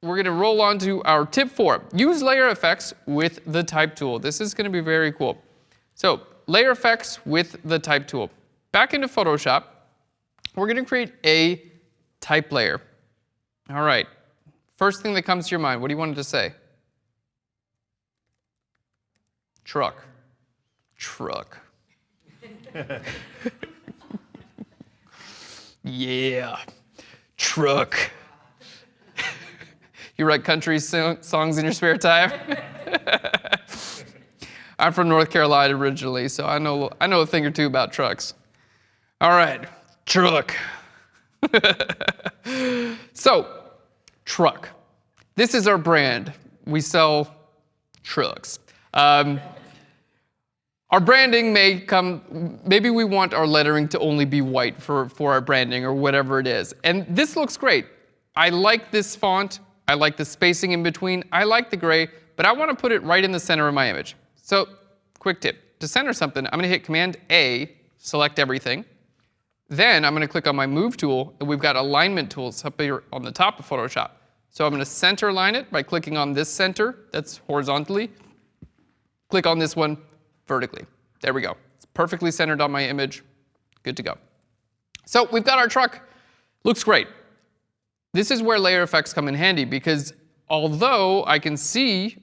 we're going to roll on to our tip 4. Use layer effects with the type tool. This is going to be very cool. So layer effects with the type tool. Back into Photoshop, we're going to create a type layer. All right. First thing that comes to your mind, what do you want it to say? Truck. Truck. Yeah. Truck. You write country songs in your spare time? I'm from North Carolina originally, so I know a thing or two about trucks. All right, truck. So, truck. This is our brand. We sell trucks. Our branding may come, maybe we want our lettering to only be white for our branding or whatever it is. And this looks great. I like this font. I like the spacing in between. I like the gray, but I want to put it right in the center of my image. So, quick tip. To center something, I'm going to hit Command A, select everything. Then I'm going to click on my Move tool, and we've got alignment tools up here on the top of Photoshop. So I'm going to center line it by clicking on this center, that's horizontally. Click on this one vertically. There we go. It's perfectly centered on my image. Good to go. So we've got our truck. Looks great. This is where layer effects come in handy because although I can see,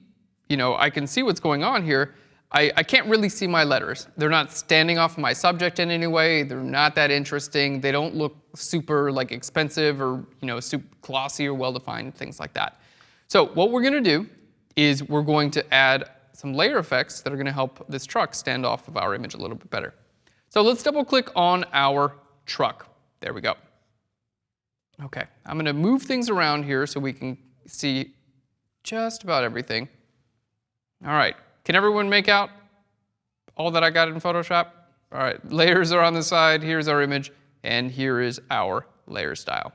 I can see what's going on here, I can't really see my letters. They're not standing off my subject in any way. They're not that interesting. They don't look super expensive or super glossy or well-defined, things like that. So what we're going to do is we're going to add some layer effects that are going to help this truck stand off of our image a little bit better. So let's double click on our truck. There we go. Okay, I'm going to move things around here so we can see just about everything. All right, can everyone make out all that I got in Photoshop? All right, layers are on the side, here's our image, and here is our layer style.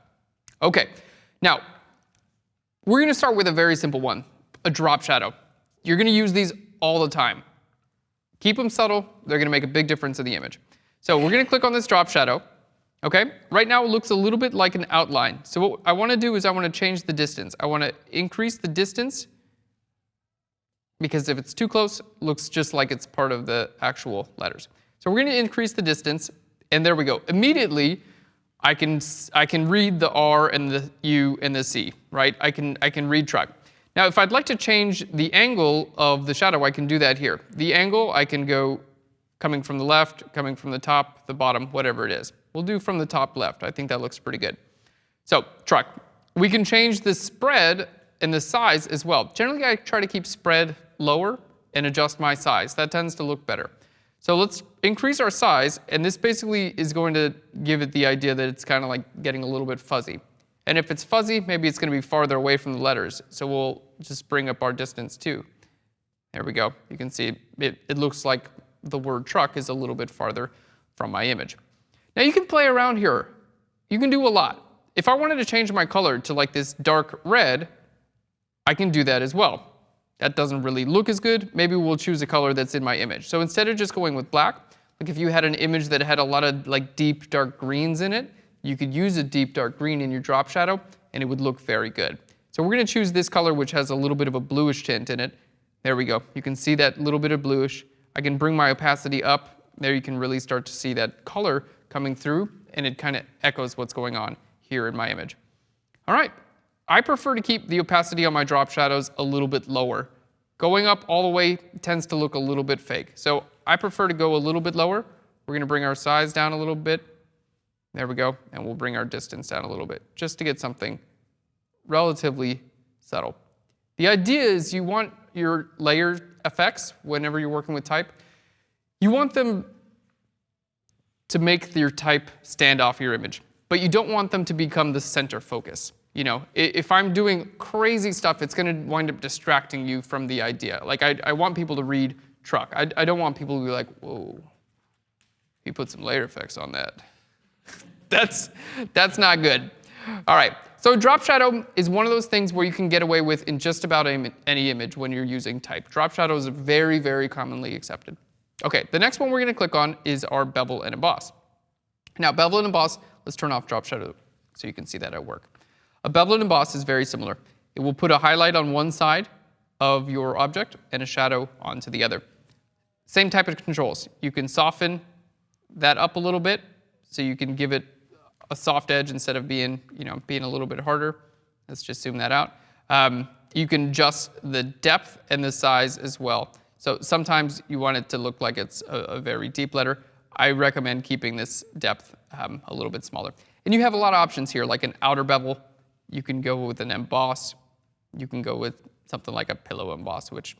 Okay, now we're going to start with a very simple one, a drop shadow. You're going to use these all the time. Keep them subtle, they're going to make a big difference in the image. So we're going to click on this drop shadow. Okay, right now it looks a little bit like an outline. So what I want to do is I want to change the distance. I want to increase the distance because if it's too close, it looks just like it's part of the actual letters. So we're going to increase the distance, and there we go. Immediately, I can read the R and the U and the C, right? I can read truck. Now, if I'd like to change the angle of the shadow, I can do that here. The angle, I can go coming from the left, coming from the top, the bottom, whatever it is. We'll do from the top left. I think that looks pretty good. So, truck. We can change the spread and the size as well. Generally, I try to keep spread lower and adjust my size. That tends to look better. So let's increase our size, and this basically is going to give it the idea that it's kind of like getting a little bit fuzzy. And if it's fuzzy, maybe it's going to be farther away from the letters. So we'll just bring up our distance too. There we go. You can see it looks like the word truck is a little bit farther from my image. Now you can play around here. You can do a lot. If I wanted to change my color to like this dark red, I can do that as well. That doesn't really look as good. Maybe we'll choose a color that's in my image. So instead of just going with black, like if you had an image that had a lot of like deep dark greens in it, you could use a deep dark green in your drop shadow and it would look very good. So we're going to choose this color which has a little bit of a bluish tint in it. There we go. You can see that little bit of bluish. I can bring my opacity up. There you can really start to see that color coming through, and it kind of echoes what's going on here in my image. All right, I prefer to keep the opacity on my drop shadows a little bit lower. Going up all the way tends to look a little bit fake. So I prefer to go a little bit lower. We're going to bring our size down a little bit. There we go, and we'll bring our distance down a little bit, just to get something relatively subtle. The idea is you want your layer effects, whenever you're working with type, you want them to make your type stand off your image, but you don't want them to become the center focus. If I'm doing crazy stuff, it's going to wind up distracting you from the idea. Like I want people to read truck. I don't want people to be like, whoa, he put some layer effects on that. That's not good. All right, so drop shadow is one of those things where you can get away with in just about any image when you're using type. Drop shadow is very, very commonly accepted. Okay, the next one we're going to click on is our bevel and emboss. Now, bevel and emboss, let's turn off drop shadow so you can see that at work. A bevel and emboss is very similar. It will put a highlight on one side of your object and a shadow onto the other. Same type of controls. You can soften that up a little bit, so you can give it a soft edge instead of being a little bit harder. Let's just zoom that out. You can adjust the depth and the size as well. So sometimes you want it to look like it's a very deep letter. I recommend keeping this depth a little bit smaller. And you have a lot of options here, like an outer bevel. You can go with an emboss. You can go with something like a pillow emboss, which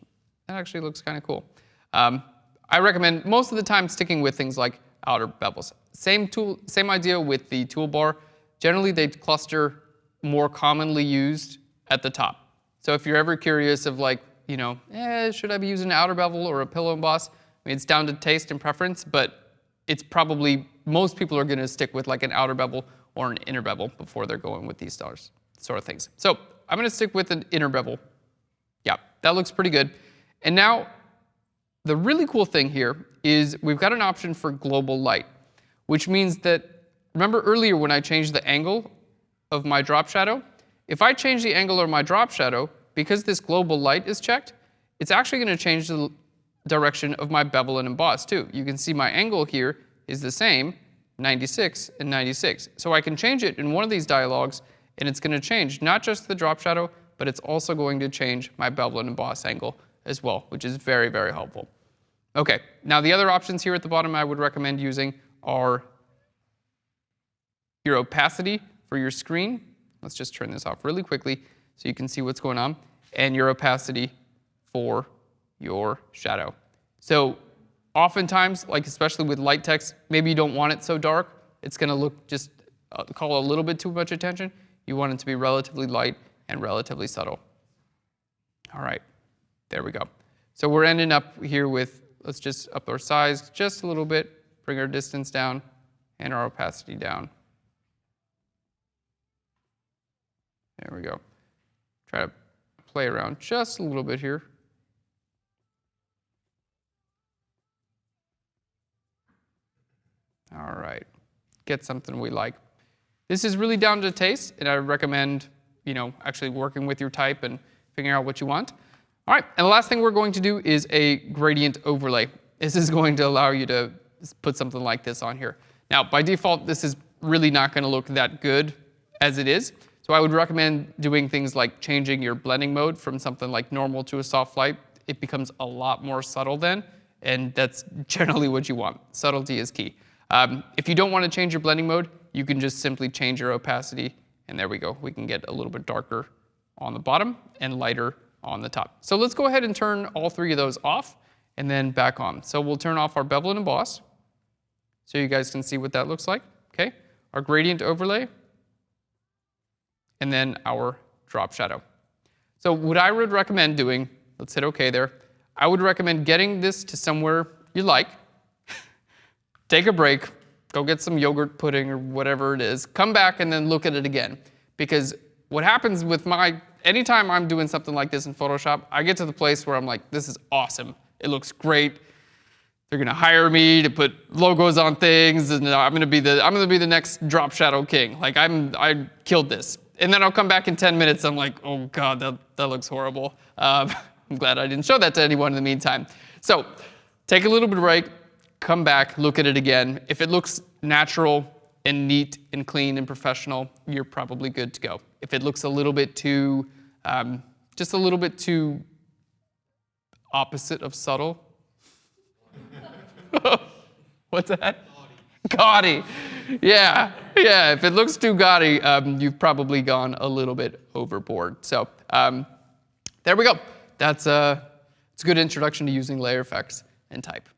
that actually looks kind of cool. I recommend most of the time sticking with things like outer bevels. Same idea with the toolbar. Generally, they cluster more commonly used at the top. So if you're ever curious of like, should I be using an outer bevel or a pillow emboss? I mean, it's down to taste and preference, but it's probably, most people are gonna stick with like an outer bevel or an inner bevel before they're going with these sort of things. So I'm gonna stick with an inner bevel. Yeah, that looks pretty good. And now, the really cool thing here is we've got an option for global light, which means that, remember earlier when I changed the angle of my drop shadow? If I change the angle of my drop shadow, because this global light is checked, it's actually going to change the direction of my bevel and emboss too. You can see my angle here is the same, 96 and 96. So I can change it in one of these dialogues, and it's going to change not just the drop shadow, but it's also going to change my bevel and emboss angle as well, which is very, very helpful. Okay, now the other options here at the bottom I would recommend using are your opacity for your screen. Let's just turn this off really quickly so you can see what's going on, and your opacity for your shadow. So oftentimes, like especially with light text, maybe you don't want it so dark. It's going to look just call a little bit too much attention. You want it to be relatively light and relatively subtle. All right. There we go. So we're ending up here with, let's just up our size just a little bit, bring our distance down, and our opacity down. There we go. Try to play around just a little bit here. All right. Get something we like. This is really down to taste, and I recommend, actually working with your type and figuring out what you want. All right, and the last thing we're going to do is a gradient overlay. This is going to allow you to put something like this on here. Now, by default, this is really not going to look that good as it is. So I would recommend doing things like changing your blending mode from something like normal to a soft light. It becomes a lot more subtle then, and that's generally what you want. Subtlety is key. If you don't want to change your blending mode, you can just simply change your opacity, and there we go. We can get a little bit darker on the bottom and lighter on the top. So let's go ahead and turn all three of those off and then back on. So we'll turn off our bevel and emboss so you guys can see what that looks like. Okay, our gradient overlay, and then our drop shadow. So what I would recommend doing, let's hit OK there. I would recommend getting this to somewhere you like. Take a break, go get some yogurt pudding or whatever it is, come back and then look at it again. Because what happens with anytime I'm doing something like this in Photoshop, I get to the place where I'm like, this is awesome. It looks great. They're gonna hire me to put logos on things, and I'm gonna be the next drop shadow king. Like I killed this. And then I'll come back in 10 minutes, I'm like, oh God, that looks horrible. I'm glad I didn't show that to anyone in the meantime. So take a little bit of break, come back, look at it again. If it looks natural and neat and clean and professional, you're probably good to go. If it looks a little bit too, just a little bit too opposite of subtle. What's that? Gaudy. Yeah, if it looks too gaudy, you've probably gone a little bit overboard. So there we go. It's a good introduction to using layer effects and type.